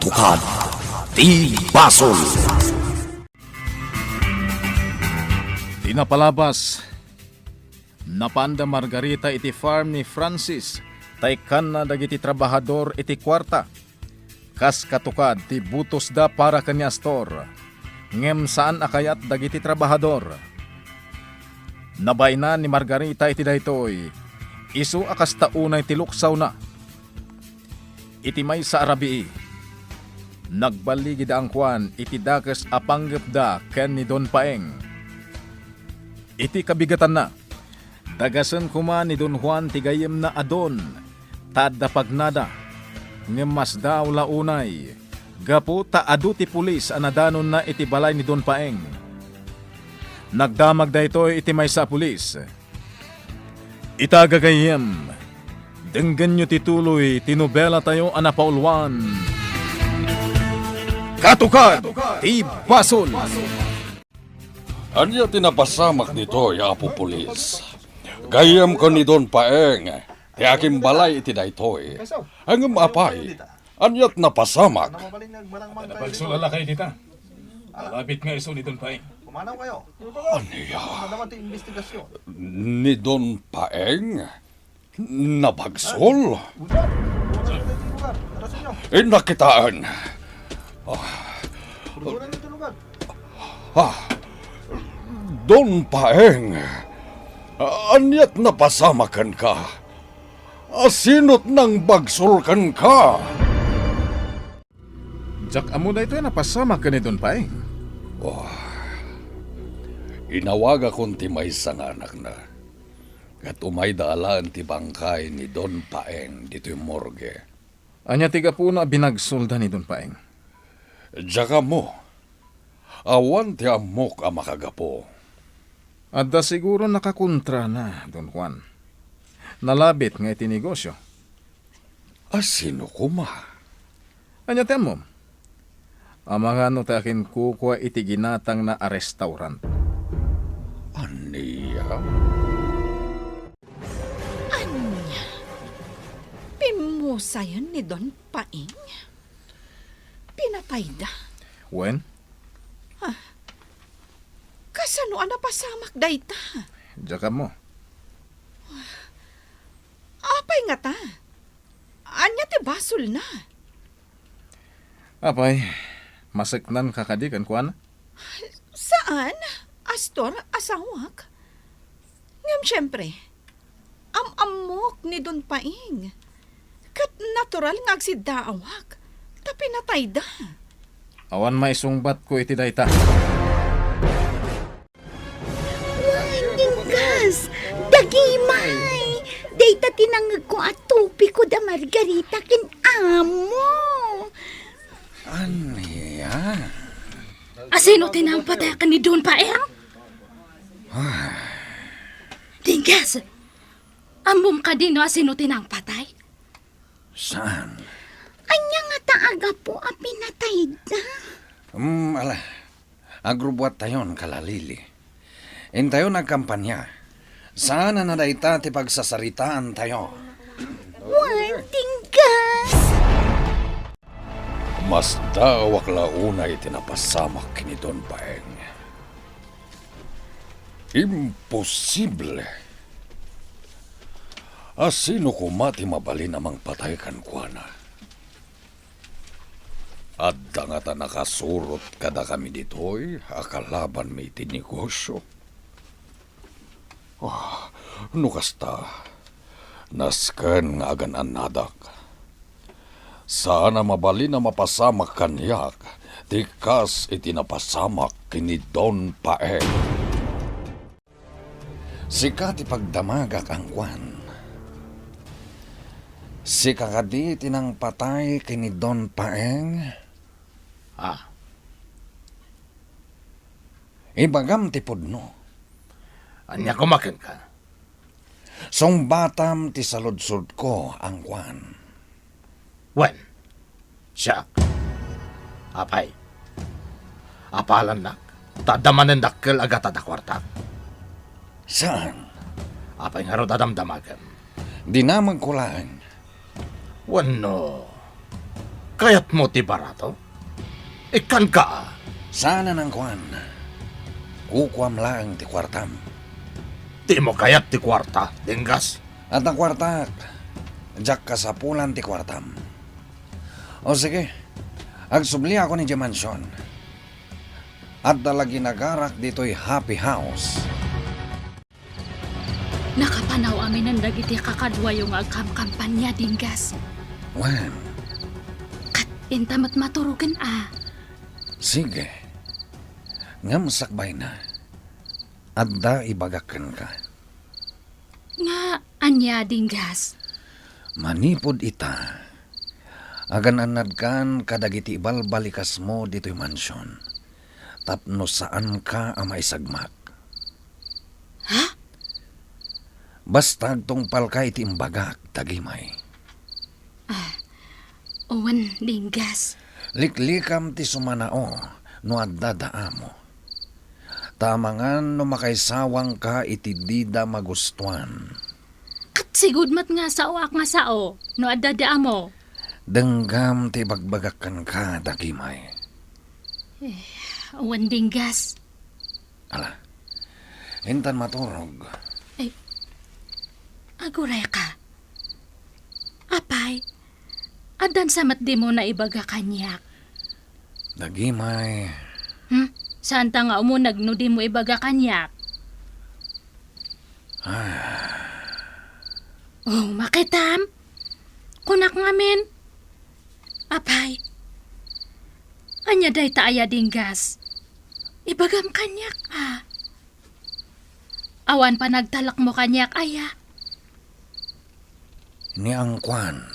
Katukad ti Basol. Tinapalabas, napanda Margarita iti farm ni Francis, taykan na dagiti trabahador iti kwarta. Kas katukad ti butos da para kanya astor, ngem saan akayat dagiti trabahador. Nabayna ni Margarita iti daytoy, isu akas taunay ti luksaw na. Iti may sa arabii, nagbaligi da ang kwan iti dakes apanggep da ken ni Don Paeng. Iti kabigatan na, dagasen kuma ni Don Juan ti gayem na adon, tadda pagnada, ngemas daw launay, gapu ta adu ti pulis anadanon na iti balay ni Don Paeng. Nagdamag da ito iti may sa pulis. Itagagayem, denggan nyo tituloy, tinobela tayo anapaulwan. Katukad, ti Basol! Anya tinapasamak nito, ya Apo Pulis. Gayam ko ni Don Paeng, ti aking balay iti daytoy. Ang apay, anyat napasamak. Napagsulala kayo dita. Malapit nga iso ni Don Paeng. Kumanaw kayo. Anya? Ano naman ito investigasyon? Ni Don Paeng? Nabagsol? Arasin nyo. Nakitaan. Puluran nyo ito lugar. Don Paeng, anyat napasamakan ka. Asinot nang bagsulkan ka. Jack amo na ito napasama ka ni Don Paeng. Inawaga kong ti may sanganak na. At umay daalaan ti bangkay ni Don Paeng dito'y morgue. Anya tiga po na binagsulda ni Don Paeng. Diyaga mo, awan ti amok ang makagapo. Adda siguro nakakontra na, Don Juan. Nalabit nga iti negosyo. Sino kuma? Anya temo? Mga no takin kukwa iti ginatang na restaurant. Aniya? Anya? Pimusa yan ni Don Paeng? Pinatay da? Wen? Kasano ang napasamak dayta? Diyan mo. Apay nga ta? Anya ti basol na? Apay, masaknan kakadikan ko ana? Saan? Astor, asawak? Ngam siyempre, amok ni Don Paeng. Kat natural nga agsidaawak. Tapi natay da. Awan maisungbat ko iti dayta. Gas, dagimay. Dayta tinangag ko at tupi ko da Margarita kin amo. Aniya? Asino tinampatakan ni Don Paeng? Tinggas, amom ka din no asino tinampatay? Saan? Anya nga taaga po a pinatay da. Ala, agrubuat tayon kalalili. Intayo nagkampanya. Sana na daita ti pagsasaritaan tayo. Wan, tinggas. Mas dawak launay tinapasamak ni Don Paeng. Imposible. Asino kumati mabali namang patay kan kuana. At dangata nakasurot kada kami ditoy, akalaban may tinegosyo. Nukasta, nasken nga agan anadak. Sana mabali na mapasamak kanyak, tikas itinapasamak kini Don Paeng. Sikat ipagdamagak ang kwan. Sikakadi tinang patay kini Don Paeng. Ibagam ti pudno. Anya kumakan ka? Song batam ti saludsud ko ang kwan. Wen? Siya? Apay? Apalan nak? Tadamanan dakkel agad at akwartak. Saan? Apay nga ro dadamdamagan. Dinamag ko lang. Wano? Kayat mo ti barato? Ikan ka. Sana nang kuan. Kukuam lang ti kwartam. Di mo kayat ti kwarta, Dinggas. At ang kwarta, jak kasapulan ti kwartam. O sige, agsubli ako ni Dimansyon. At dalagi nagarak dito'y happy house. Nakapanaw amin ang dagiti kakadwa yung agkamkampanya, Dinggas. Wan, Kat intamat maturugan sige. Ngam sakbay na. Adda ibagakan ka. Nga, anya, Dinggas. Manipod ita. Agan anad kan kadagiti balbalikas mo dito'y mansyon. Tapno saan ka amay sagmak. Ha? Basta tungpal ka iti imbagak, tagimay. Owan, Dinggas. Liklikam ti sumanao, no addadaa mo. Tamangan no makaisawang ka iti dida magustuhan. Kat sigudmat nga sao ak nga sao, no adada mo. Denggam ti bagbagakan ka, dagimay. Owan, Dinggas. Ala, hintan maturog. Aguray ka. Apay, adan samat di mo na ibaga kanyak. Dagimay, Saan ta nga umunag no di mo ibaga kanyak? Oh, makitam. Kunak ngamin. Apay, anya day taaya Dinggas. Ibagam kanyak Awan pa nagtalak mo kanyak aya. ni ang kwan,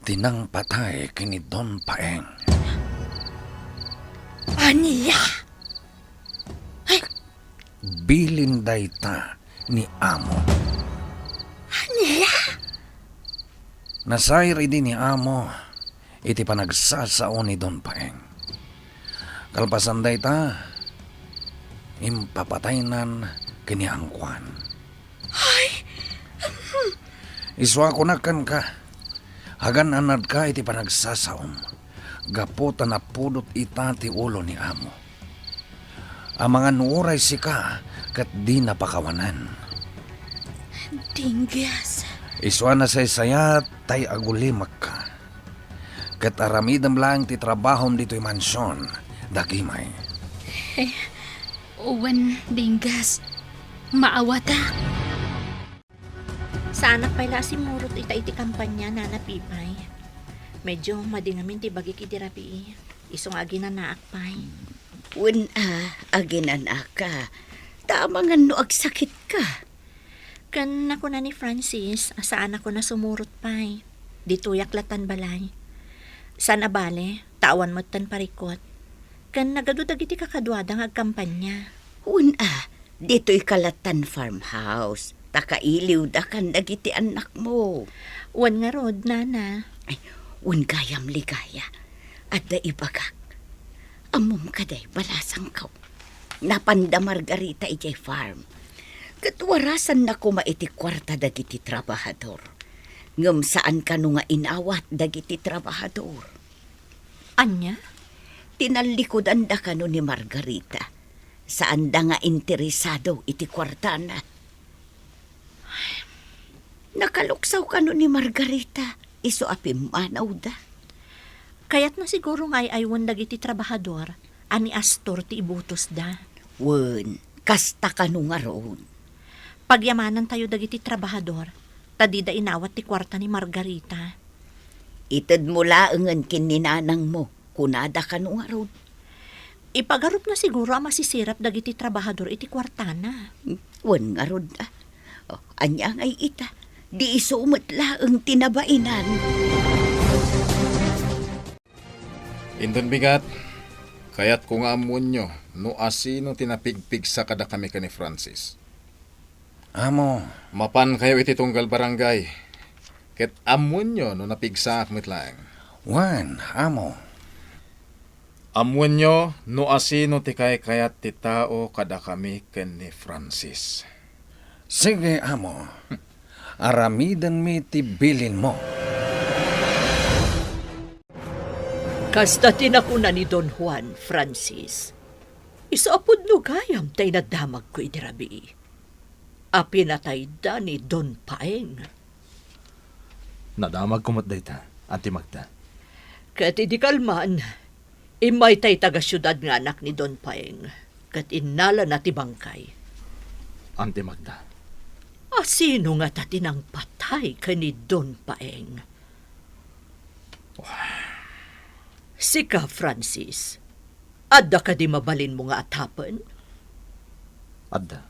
tinang patay kini Don Paeng. Anya? Bilin dayta ni Amo. Anya? Nasayri din ni Amo, iti panagsasao ni Don Paeng. Kalpasan dayta, impapataynan kini ang kwan. Iswa ko nakan ka. Hagan anad ka iti panagsasaom. Gaputan na pudot ita ti ulo ni Amo. Ang mga nuuray si ka kat di napakawanan. Dinggas. Iswa na saya tay agulimak ka. Kat aramidam lang ti trabahom dito'y mansyon. Dagimay. Uwan, Dinggas. Maawata. Sa anak pala si Murot iti kampanya na napipay. Medyo madingamin ti bagi kiti rapi. Isong agi na naakpay. Aginan ka. Tamangan no agsakit ka. Kan ako na ni Francis, saan ako na sumurot pay. Dito yaklatan balay. San abale, tawan mo tan parikot. Kan nagadudag iti kakadwadang agkampanya. Dito'y Kalatan Farmhouse. Takailiw da kan dagiti anak mo. Wan nga rod, nana. Gayam ligaya. At da ibagak. Amom kaday balasang kaw. Napanda Margarita ijay farm. Katwarasan na ko maiti kwarta dagiti trabahador. Ngem saan ka nga inawat dagiti trabahador. Anya? Tinalikodan da kano ni Margarita. Saan da nga interesado iti kwarta na. Nakaluksaw ka ni Margarita. Iso apim manaw da. Kaya't na siguro nga aywan dagiti trabahador, ani Astor ti ibutos da. Kasta ka nga roon. Pagyamanan tayo dagiti trabahador, tadida inawat ti kwarta ni Margarita. Itad mo laangan kininanang mo, kunada ka nga roon. Ipagarup na siguro ang masisirap dagiti trabahador iti kwartana. Nga roon da. Anya ngay ita. Di isumot laang tinabainan. Indon bigat, kaya't kung amon nyo, no asino tinapigpig sa kada kami ka ni Francis. Amo, Mapan kayo iti tunggal barangay. Ket amon nyo no napigsa akmit lang. wan, Amo. Amon nyo no asino ti kayat ti tao kada kami ken ni Francis. Sige, Amo. Aramidan mi ti bilin mo. Kasta tinakuna ni Don Juan, Francis. Isaapod no gayam tay nadamag ko idirabi. Apinatay da ni Don Paeng. Nadamag kumot dayta, Auntie Magda. Kat idi kalman, imay tay taga-syudad nga anak ni Don Paeng. Kat inala na ti bangkay. Auntie Magda. Sino nga tatinang patay ka ni Don Paeng? Sika, Francis. Adda ka di mabalin mo nga atapan? Adda.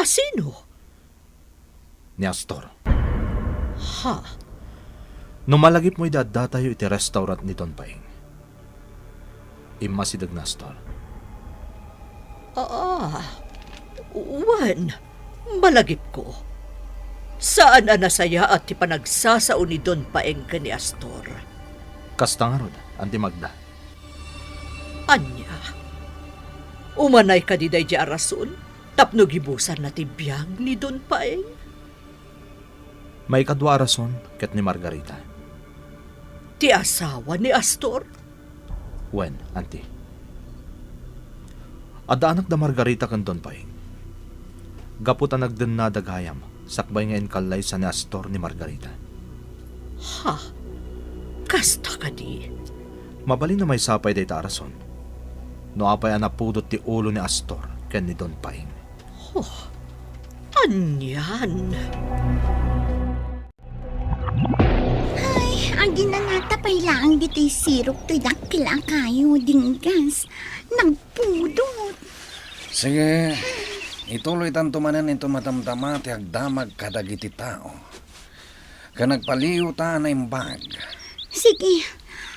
Sino? Ni Astor. Ha? Numalagip mo idadda tayo iti restaurant ni Don Paeng. Imasidag na Astor. Wan. Malagip ko. Saan na nasaya at ipanagsasao ni Don Paeng ka ni Astor? Kasta nga rod, Auntie Magda. Anya? Umanay ka di day di arason? Tapno gibusan na tibiyag ni Don Paeng? May kadwa rason ket ni Margarita. Ti asawa ni Astor? Wen, Auntie. Adda anak da Margarita kan Don Paeng. Gaputa nagden na daghayam, sakbay nga inkalay sa ni Astor ni Margarita. Ha? Kasta ka di? Mabalin na may sapay day tarason. No apay anapudot ti ulo ni Astor ken ni Don Paeng. Anyan? Ay, ang ginangatapay lang dito'y sirok to'y dakila kayo, dinggas. Nagpudot. Sige, ituloy tantumanan ito matamtama ti agdamag kadagiti tao. Kanagpaliw ta na imbag. Sige.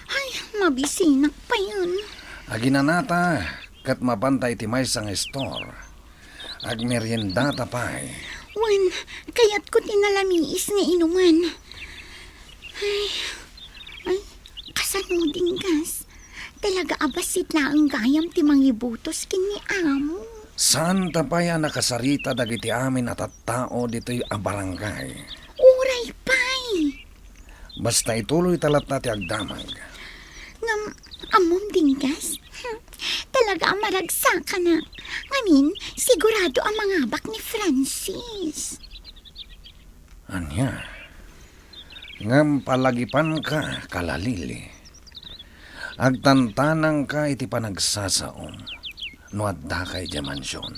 Ay, mabisinak pa yun. Aginanata, kat mabantay ti may sang store. Agmeryendata pa'y. Wan, kaya't ko tinalamiis nga inuman. Ay, kasanuding gas. Talaga abasit na ang gayam ti mangibutos kini amo. Saan tapaya nakasarita dagiti amin at tao dito'y abarangay. Uray pa'y. Basta ituloy talat na ti agdamag. Amom dinggas. Talaga ang maragsa ka na. Ngamin, sigurado ang mga bak ni Francis. Anya, ngam palagipan ka kalalili. Agtantanang ka iti panagsasaom. No adda kay jamansyon.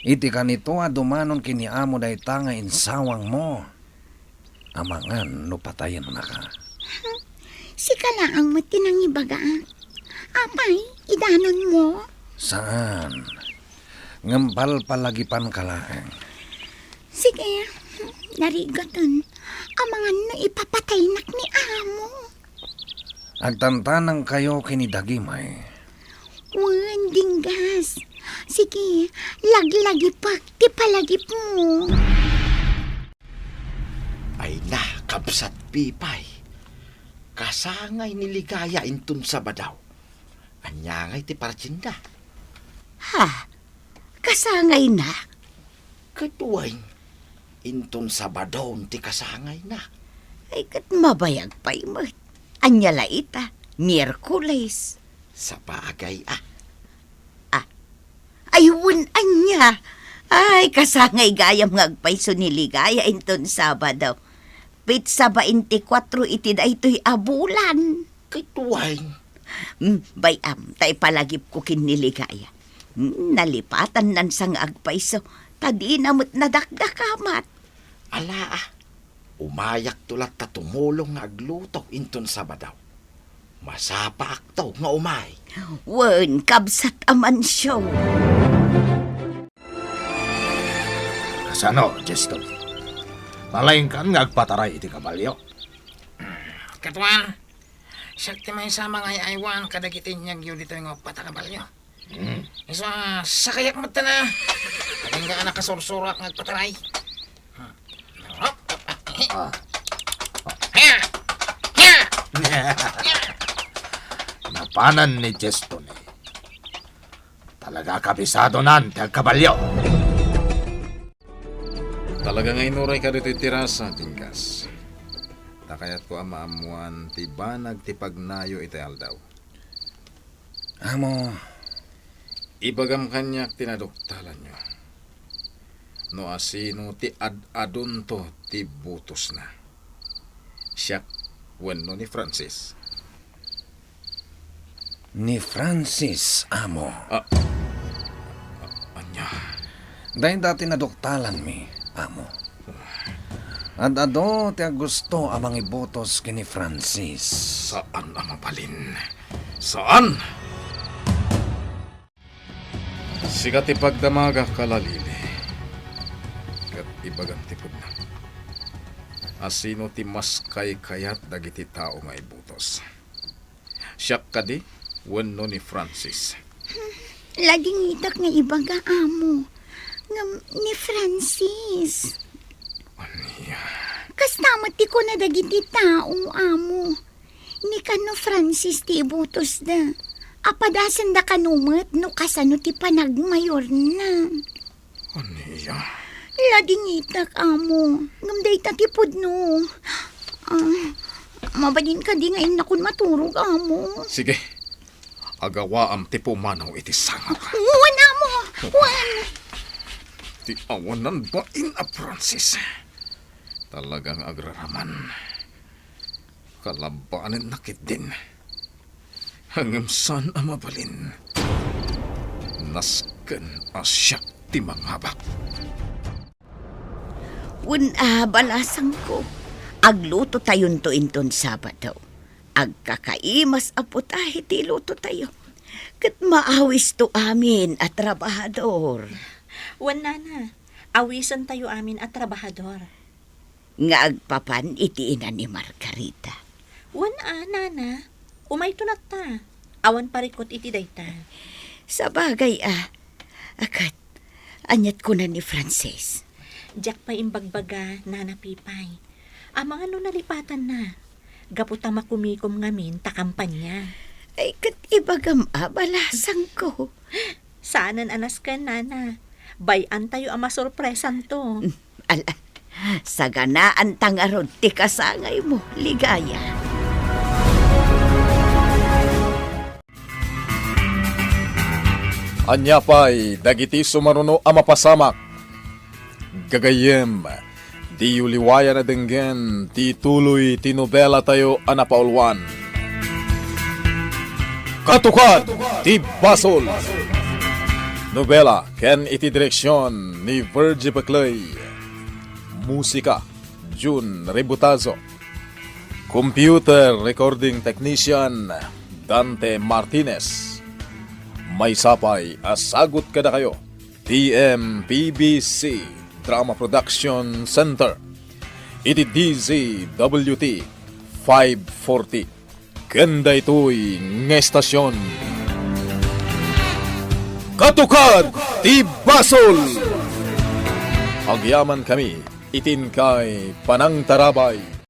Iti kanito adumanon kiniamo day tanga insawang mo. Amangan no patayan na ka. Si kalaang mo tinangibaga. Apay, idanon mo. Saan? Ngambal palagipan kalaang. Sige, narigoton. Amangan no ipapatay nak ni amo. Agtantanang kayo kinidagimay. Wan, dinggas. Sige, laglagi pa, ti palagip mo. Ay na, kabsat pipay. Kasangay ni Ligaya intun sa badaw. Anyangay ti partinda. Ha? Kasangay na? Katuway, intun sa badaw ti kasangay na. Ay, kat mabayag pa'y mo. Anyala ita, Miyerkules. Sa bagay Ayun, anya. Ay, kasangay gayam ngagpayso ni Ligaya inton Sabado. Pitsa 24 iti da ito'y abulan. Katuway. Bayam, tay palagip ko kin ni Ligaya. Nalipatan nan sang agpayso. Tadi namot nadakdakamat. Ala umayak tulat ta tumulong nga agluto intun sa badaw. Masapa aktaw nga umay. Wen, kabsat aman siya. Kasano, Jeston? Malaing kan nga agpataray iti kabalyo. Katuan, sakti may sa mga aywan kadagitin niyag yun dito yung patakabalyo. Iso, sa kayak mata na. Aging nga anak kasursurak ng pataray. Napanan ni Jeston eh. Talaga kabisado nan ti agkabalyo. Talaga nga inuray ka dito itirasa, Tingkas. Takayat ko amaamuan ti banag ti pagnayo iti aldaw. Amo, Ibagam kanyak tinaduktalan nyo. No asino ti ad-adun to ti butos na. Siyak wenno ni Francis. ni Francis, amo. Anya, Dahil dati naduktalan mi, amo. At ado ti gusto amang ibotos kini Francis. saan ang mabalin? Saan? Sikat ipagdamaga kalalili. Kat ibagan tipod na. Asino ti mas kayat dagiti tao nga ibutos. Siyak kadi, wenno ni Francis. Laging itak nga ibaga amo. Nga ni Francis. Aniya, Kastamot ti ko na dagiti tao, amo. Ni kano Francis ti ibutos da. Apadasan da kanumat no kasano ti panagmayor na. aniya. Laging itak, amo. Ngamday ta ti pudno. Mabalin ka di ngayon akong maturog, amo. Sige, agawaam ti pumanaw iti sangak. Wan, amo. Wan. Ti awanan ba in a Francis? Talagang agraraman. Kalabanin nakit din. Hanggang saan ang mabalin? Nasken asyak ti manghabak. Wan, balasang ko. Agluto tayon to inton Sabado. Agkakaimas aputahe ti luto tayo. Kat maawis to amin at trabahador. Wan nana, awisan tayo amin at trabahador. Nga agpapan itiinan ni Margarita. Wan nana, umay tunat ta. Awan parikot iti dayta. Sa bagay akat, anyat ko na ni Frances. Diyak pa imbagbaga, nana Pipay. Ang mga nalipatan na. Gaputa makumikom ngamin ta kampanya. Ay kat ibagam balasang ko. Saanan anas ka, nana. Bayan tayo ang masurpresan to. Ala, sa ganaan tangarod ti kasangay mo, ligaya. Anya pa'y dagiti sumaruno ang mapasamak. Gagayem, di uliwaya na denggen, ti tuloy ti nobela tayo anapaulwan. Katukad, ti Basol. Nobela, ken iti direksyon ni Virgie Baclay. Musika, June Rebutazo. Computer recording technician, Dante Martinez. May sapay, asagot kada kayo. TMPBC Drama Production Center. Iti DZWT 540. Kanda ito'y ngestasyon. Katukad ti Basol! Agyaman kami, itin kay Panang Tarabay.